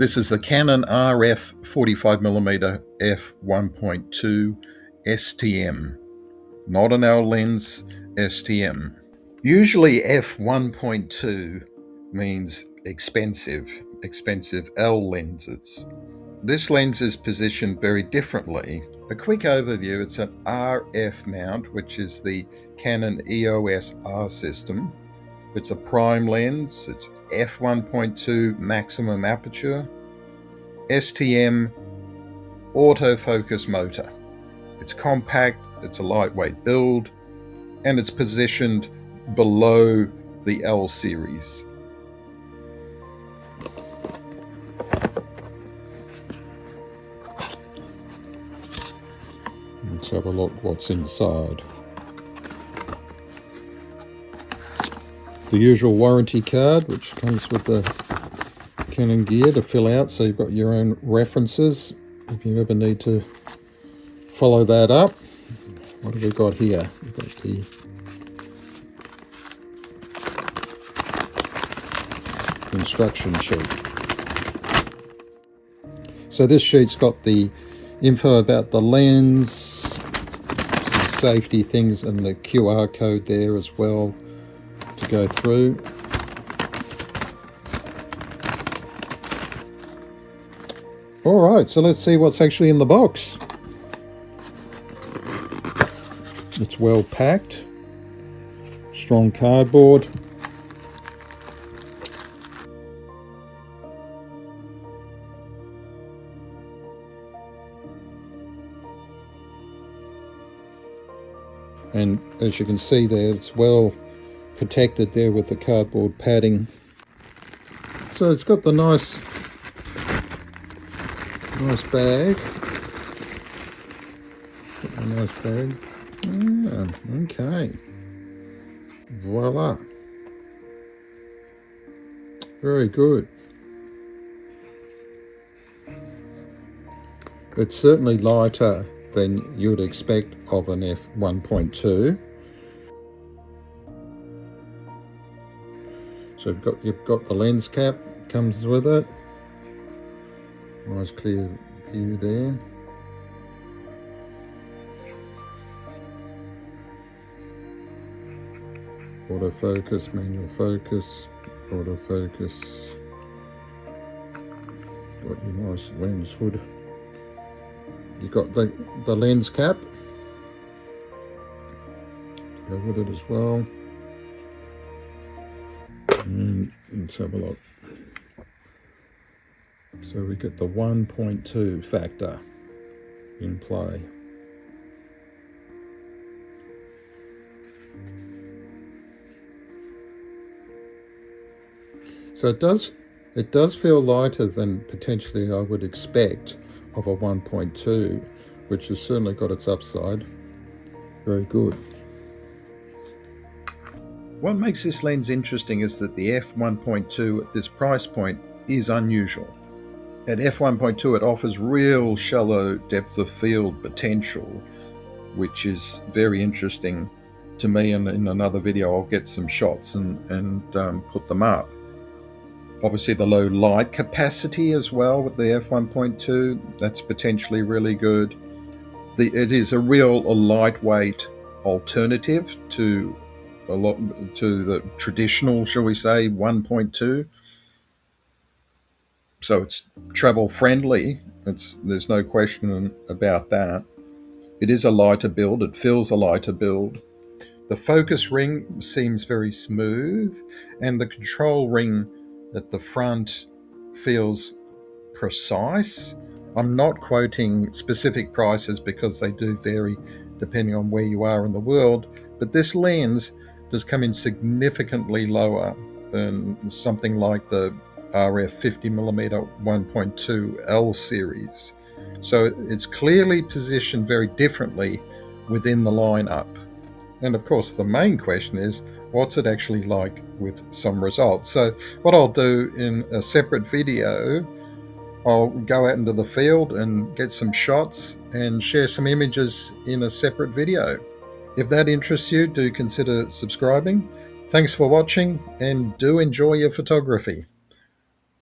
This is the Canon RF 45mm f1.2 STM, not an L lens, STM. Usually f1.2 means expensive L lenses. This lens is positioned very differently. A quick overview: it's an RF mount, which is the Canon EOS R system. It's a prime lens, it's f1.2 maximum aperture, STM autofocus motor. It's compact, it's a lightweight build, and it's positioned below the L series. Let's have a look what's inside. The usual warranty card, which comes with the Canon gear to fill out, so you've got your own references if you ever need to follow that up. What have we got here? We've got the instruction sheet. So this sheet's got the info about the lens, some safety things, and the QR code there as well to go through. Alright, so let's see what's actually in the box. It's well packed, strong cardboard. And as you can see there, it's well protected there with the cardboard padding. So it's got the nice bag. A nice bag. Yeah, okay. Voila. Very good. It's certainly lighter than you'd expect of an f1.2. So you've got the lens cap, comes with it. Nice clear view there. Autofocus, manual focus, autofocus. Got your nice lens hood. You've got the lens cap to go with it as well. And let's have a look. So we get the 1.2 factor in play. So it does feel lighter than potentially I would expect of a 1.2, which has certainly got its upside. Very good. What makes this lens interesting is that the f1.2 at this price point is unusual. At f1.2 it offers real shallow depth of field potential, which is very interesting to me, and in another video I'll get some shots and put them up. Obviously the low light capacity as well with the f1.2, that's potentially really good. It is a lightweight alternative to the traditional, shall we say, 1.2. So it's travel friendly. There's no question about that. It is a lighter build. It feels a lighter build. The focus ring seems very smooth, and the control ring at the front feels precise. I'm not quoting specific prices because they do vary depending on where you are in the world, but this lens does come in significantly lower than something like the RF 50mm 1.2 L series. So it's clearly positioned very differently within the lineup. And of course the main question is, what's it actually like with some results? So what I'll do in a separate video, I'll go out into the field and get some shots and share some images in a separate video. If that interests you, do consider subscribing. Thanks for watching, and do enjoy your photography.